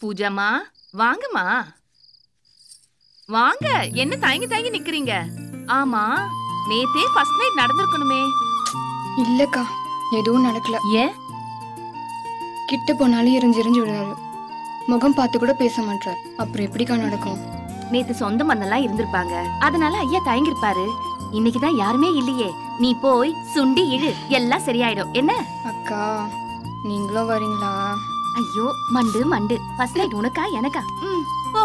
பூஜாமா வாங்கம்மா வாங்க. என்ன தயங்கி தயங்கி நிக்கிறீங்க? ஆமா, நேத்தே ஃபர்ஸ்ட் நைட் நடந்திருக்கணுமே. இல்லக்கா, எதுவும் நடக்கல. ஏன்? கிட்ட போனாலும் எரிஞ்சு விடுறாரு. முகம் பார்த்து கூட பேச மாட்டார். அப்புறம் எப்படிக்கா நடக்கும்? நேத்து சொந்த மண்ணெல்லாம் இருந்திருப்பாங்க, அதனால ஐயா தயங்கிருப்பாரு. இன்னைக்குதான் யாருமே இல்லையே, நீ போய் சுண்டி இழு, எல்லாம் சரியாயிடும். என்ன அக்கா, நீங்களும் வரீங்களா? ஐயோ மண்டு மண்டு, ஃபர்ஸ்ட் நைட் உனக்கா எனக்கா? போ.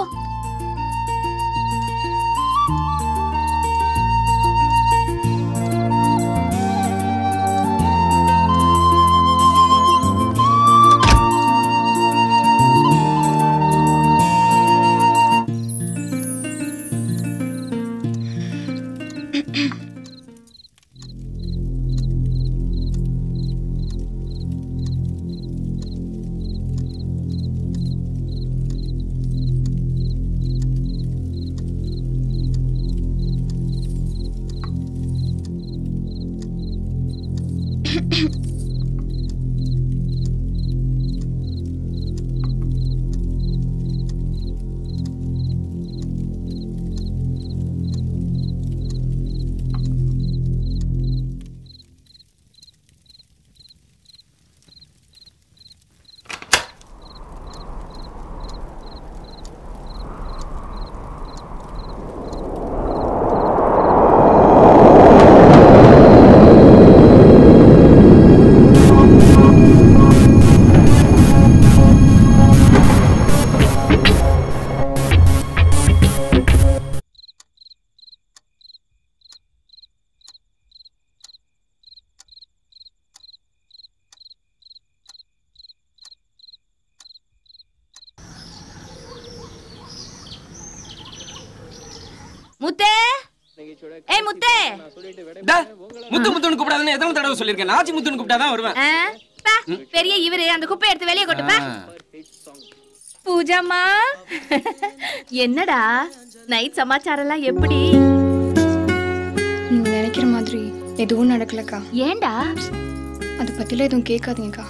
முத்தே, ஏய் முத்தே. முத்து முத்துன்னு கூப்பிடாதன்னு எத்தனை தடவை சொல்லிருக்கேன். நாச்சி முத்துன்னு கூப்பிட்டாதான் வருவேன். பெரிய இவரு அந்த குப்பை எடுத்து வெளியே கொட்டுப்பா. பூஜாமா, என்னடா நைட் சமாச்சாரம் எல்லாம் எப்படி? நீங்க நினைக்கிற மாதிரி எதுவும் நடக்கலக்கா. ஏண்டா? அதை பத்தில எதுவும் கேட்காதீங்கக்கா.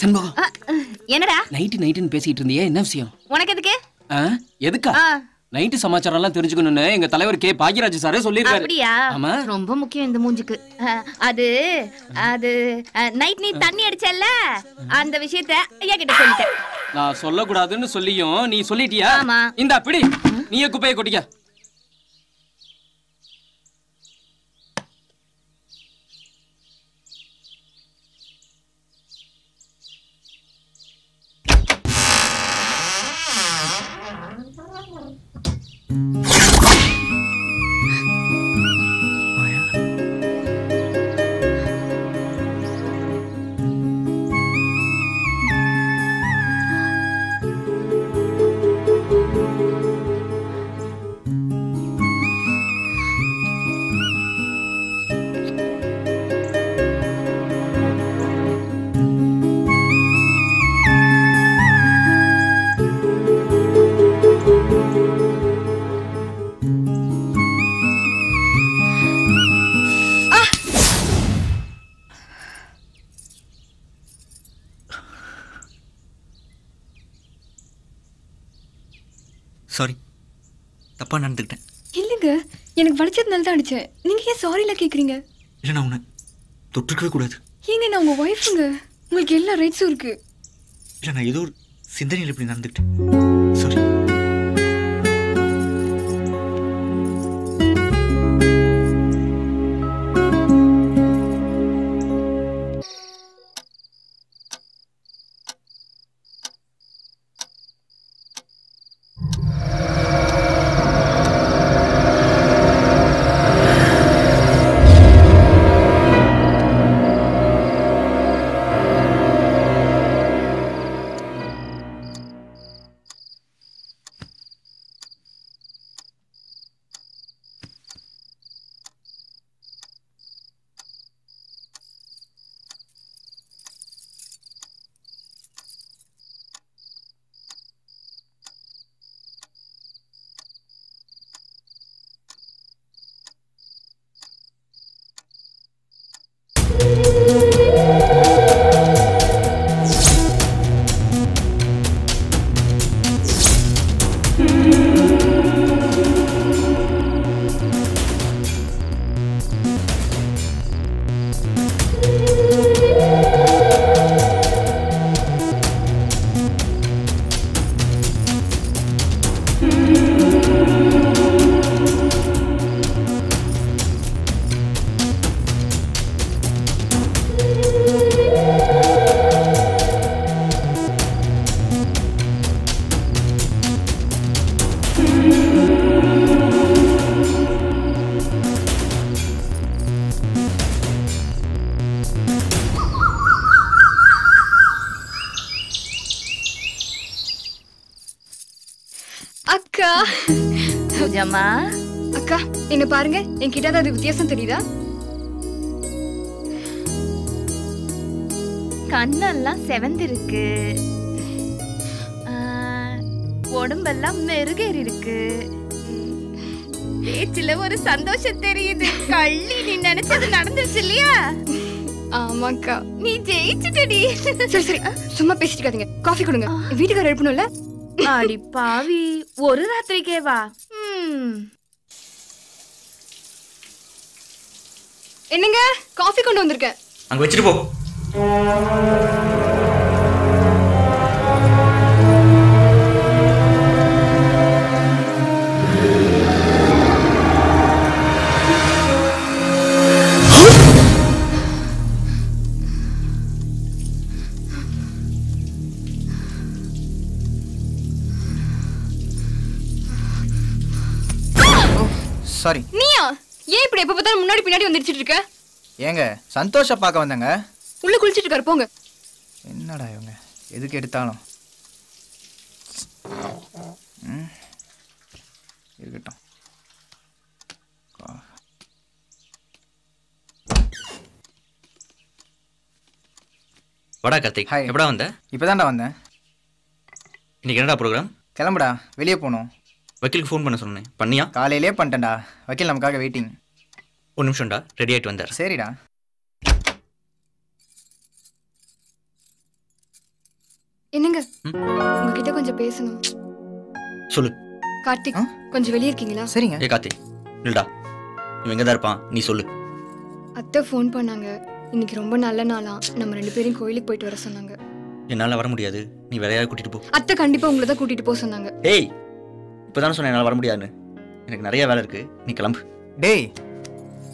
சண்முகம், என்னடா நைட்டுன்னு பேசிட்டு இருந்தியே, என்ன விஷயம்? உனக்கு எதுக்கு? எதுக்கா? நைட்டு சமாச்சாரம் எல்லாம் தெரிஞ்சுக்கணும்னு எங்க தலைவர் கே பாக்யராஜ் சாரே சொல்லிருக்காரு. அப்படியா? ஆமா, ரொம்ப முக்கியம் இந்த மூஞ்சுக்கு. அது அது நைட் நீ தண்ணி அடிச்சல்ல, அந்த விஷயத்தை ஐயா கிட்ட சொல்லிட்டேன். நான் சொல்லக்கூடாதுன்னு சொல்லியும் நீ சொல்லிட்டியா? ஆமா. இந்த அப்படி நீயே குப்பையை கொட்டிக்க. சாரி, தப்பா நடந்துக்கிட்டேன். இல்லைங்க, எனக்கு வலிச்சதுனால தான் அடிச்சேன். நீங்க ஏன் சாரிலாம் கேட்குறீங்க? இல்லை, நான் உன்னை தொற்றுக்கவே கூடாது. ஏங்க, நான் உங்க ஒய்ஃபுங்க. உங்களுக்கு எல்லா ரைட்ஸும் இருக்கு. இல்லை, நான் ஏதோ ஒரு சிந்தனையில் இப்படி நடந்துக்கிட்டேன். சாரி. என்னம்மா அக்கா என்ன பாருங்க, என்கிட்ட ஏதாவது வித்தியாசம் தெரியுதா? கண்ணெல்லாம் செவந்திருக்கு, உடம்பெல்லாம் மெருகேறி இருக்கு, பேச்சுல ஒரு சந்தோஷம் தெரியுது. கள்ளி, நீ நினைச்சது நடந்துருச்சு இல்லையா? ஆமாக்கா, நீ ஜெயிச்சுட்டடி. சரி சரி, சும்மா பேசிட்டு இருக்காதீங்க. காஃபி கொடுங்க, வீட்டுக்காரர் எழுப்பணும்ல. அடி பாவி, ஒரு ராத்திரிக்கே வா. என்னங்க, காஃபி கொண்டு வந்திருக்கேன். அங்க வச்சுட்டு போ. சாரி. நீயா? ஏன் இப்படி எப்ப பார்த்தாலும் முன்னாடி பின்னாடி வந்துட்டு இருக்க? ஏங்க சந்தோஷ பார்க்க வந்தங்க. உள்ள குளிச்சிட்டு இருக்காரு, போங்க. என்னடா இவங்க எதுக்கு எடுத்தாலும். இருக்கட்டும். வாடா கார்த்திக். ஹாய். எப்படா வந்த? இப்போதான்டா வந்தேன். இன்னைக்கு என்னடா ப்ரோக்ராம்? கிளம்புடா, வெளியே போகணும். வக்கீலுக்கு ஃபோன் பண்ண சொன்னேன், பண்ணியா? காலையிலே பண்ணிட்டேன்டா, வக்கீல் நமக்காக வெயிட்டிங். ஒரு நிமிஷம்டா, ரெடி ஆகிட்டு வந்தார். சரிடா. என்னங்க, உங்ககிட்ட கொஞ்சம் பேசணும். சொல்லு. கார்த்திக், கொஞ்சம் வெளியே இருக்கீங்களா? சரிங்க. ஏ கார்த்திக், இல்லடா, இவன் எங்கே தான் இருப்பான், நீ சொல்லு. அத்தை ஃபோன் பண்ணாங்க. இன்னைக்கு ரொம்ப நல்ல நாளா, நம்ம 2 பேரும் கோயிலுக்கு போயிட்டு வர சொன்னாங்க. என்னால் வர முடியாது, நீ வேற யாராவது கூட்டிட்டு போ. அத்தை கண்டிப்பா உங்களை தான் கூட்டிட்டு போக சொன்னாங்க. ஏய், இப்போதானே சொன்னேன் என்னால் வர முடியாதுன்னு. எனக்கு நிறைய வேலை இருக்கு, நீ கிளம்பு. டேய்,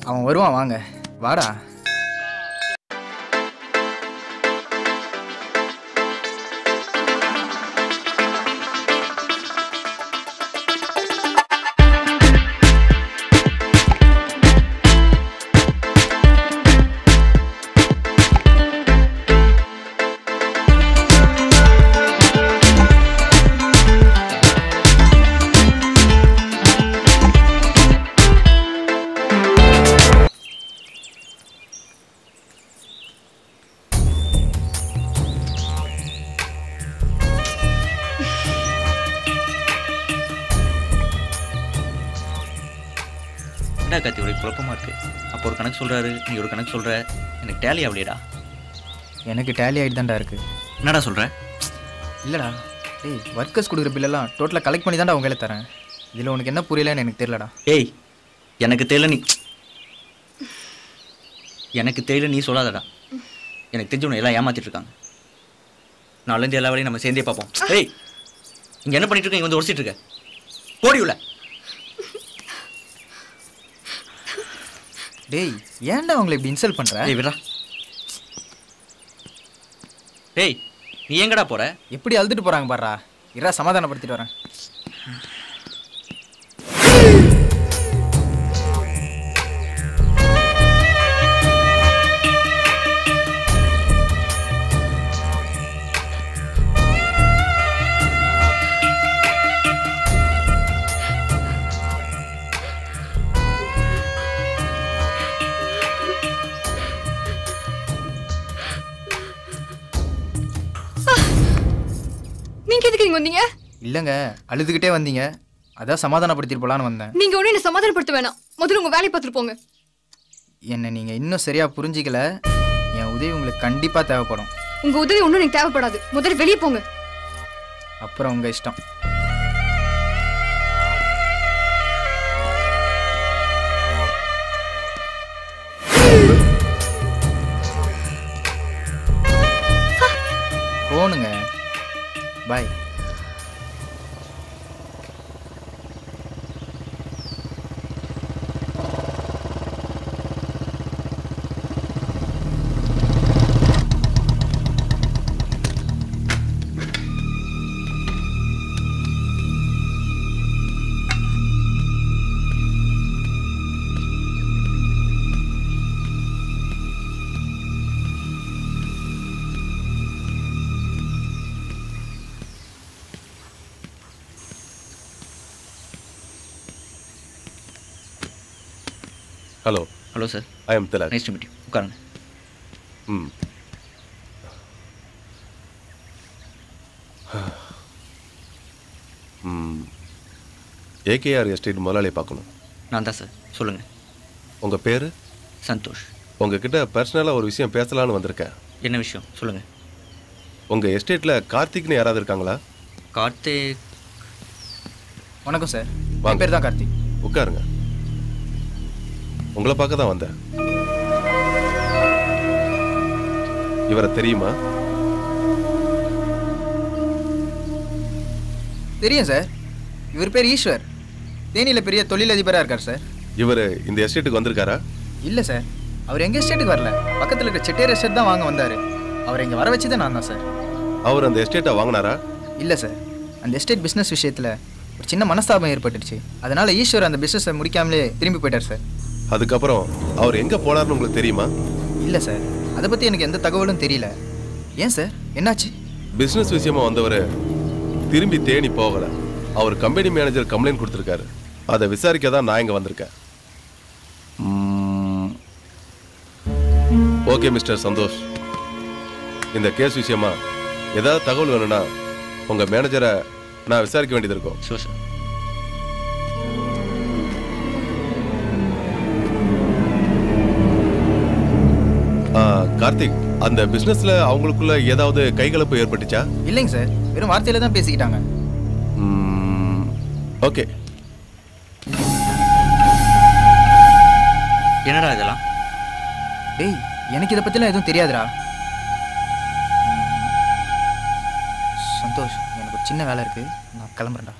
அவன் வருவான், வாங்க வாடா. என்னடா கார்த்தி, ஒரு குழப்பமா இருக்கு. அப்போ ஒரு கணக்கு சொல்றாரு, நீ ஒரு கணக்கு சொல்ற, எனக்கு டேலி ஆகலையடா. எனக்கு டேலி ஆகிட்டு தான்டா இருக்கு. என்னடா சொல்ற? இல்லைடா, டேய் ஒர்க்கர்ஸ் கொடுக்குற பில்லெல்லாம் டோட்டலாக கலெக்ட் பண்ணி தான்டா உங்களே தரேன். இதில் உனக்கு என்ன புரியலன்னு எனக்கு தெரியலடா. ஏய், எனக்கு தெரியல, எனக்கு தெரியல நீ சொல்லாதடா. எனக்கு தெரிஞ்சவனை எல்லாம் ஏமாத்திட்டு இருக்காங்க. நாலேருந்து எல்லா வேலையும் நம்ம சேர்ந்தே பார்ப்போம். ஏய், இங்கே என்ன பண்ணிட்டு இருக்க? இங்கே வந்து உடச்சிட்டு இருக்க, போடி உள்ள. டேய், ஏன்டா அவங்களை இப்படி இன்சல்ட் பண்ணுற? ஏய் விட்றா. டேய், நீ எங்கடா போற? எப்படி அழுதுட்டு போகிறாங்க பாடுறா. இரா, சமாதானப்படுத்திட்டு வரேன். நீங்க எதுக்கு இங்க வந்தீங்க? இல்லைங்க, அழுதுகிட்டே வந்தீங்க, அதான் சமாதானப்படுத்திட்டு போலான்னு வந்தேன். நீங்க ஒண்ணு என்ன சமாதானப்படுத்த வேணாம். முதல்ல உங்க வேலையை பார்த்துட்டு போங்க. என்னை நீங்கள் இன்னும் சரியாக புரிஞ்சிக்கல. என் உதவி உங்களுக்கு கண்டிப்பாக தேவைப்படும். உங்க உதவி ஒன்றும் எனக்கு தேவைப்படாது. முதல்ல வெளியே போங்க. அப்புறம் உங்கள் இஷ்டம். போனுங்க. Bye. Hello. Hello sir. I am Tilak. Nice to meet you. உட்காருங்க. ம். ஏகேஆர் எஸ்டேட் முதலாளியை பார்க்கணும். நான் தான் சார். சொல்லுங்கள். உங்கள் பேர்? சந்தோஷ். உங்ககிட்ட பர்சனலாக ஒரு விஷயம் பேசலான்னு வந்திருக்கேன். என்ன விஷயம் சொல்லுங்கள். உங்கள் எஸ்டேட்டில் கார்த்திக்னு யாராவது இருக்காங்களா? கார்த்திக். வணக்கம் சார். வாங்க. என் பேர் தான் கார்த்திக். உட்காருங்க. உங்களை பார்க்க தான் வந்தேன். இவரை தெரியுமா? தெரியும் சார். இவர் பேர் ஈஸ்வர். தேனியில் பெரிய தொழிலதிபராக இருக்கார் சார். இவர் இந்த எஸ்டேட்டுக்கு வந்திருக்காரா? இல்லை சார், அவர் எங்கள் எஸ்டேட்டுக்கு வரல. பக்கத்தில் இருக்க செட்டியார் எஸ்டேட் தான் வாங்க வந்தார். அவரை இங்கே வர வச்சு தான் நான் தான் சார். அவர் அந்த எஸ்டேட்டை வாங்கினாரா? இல்லை சார், அந்த எஸ்டேட் பிஸ்னஸ் விஷயத்தில் ஒரு சின்ன மனஸ்தாபம் ஏற்பட்டுடுச்சு. அதனால் ஈஸ்வர் அந்த பிஸ்னஸை முடிக்காமலே திரும்பி போயிட்டார் சார். அதுக்கப்புறம் அவர் எங்கே போனார்னு உங்களுக்கு தெரியுமா? இல்லை சார், அதை பற்றி எனக்கு எந்த தகவலும் தெரியல. ஏன் சார், என்னாச்சு? பிஸ்னஸ் விஷயமா வந்தவர் திரும்பி தேனி போகலை. அவர் கம்பெனி மேனேஜர் கம்ப்ளைண்ட் கொடுத்துருக்காரு. அதை விசாரிக்க தான் நான் இங்கே வந்திருக்கேன். ஓகே மிஸ்டர் சந்தோஷ், இந்த கேஸ் விஷயமா ஏதாவது தகவல் வேணும்னா உங்கள் மேனேஜரை நான் விசாரிக்க வேண்டியது இருக்கும். Sure sir. கார்த்திக், அந்த பிஸ்னஸில் அவங்களுக்குள்ள ஏதாவது கைகலப்பு ஏற்பட்டுச்சா? இல்லைங்க சார், வெறும் வார்த்தையில் தான் பேசிக்கிட்டாங்க. ஓகே. என்னடா இதெல்லாம்? டேய், எனக்கு இதை பற்றிலாம் எதுவும் தெரியாதுடா. சந்தோஷ், எனக்கு ஒரு சின்ன வேலை இருக்குது, நான் கிளம்புறேன்டா.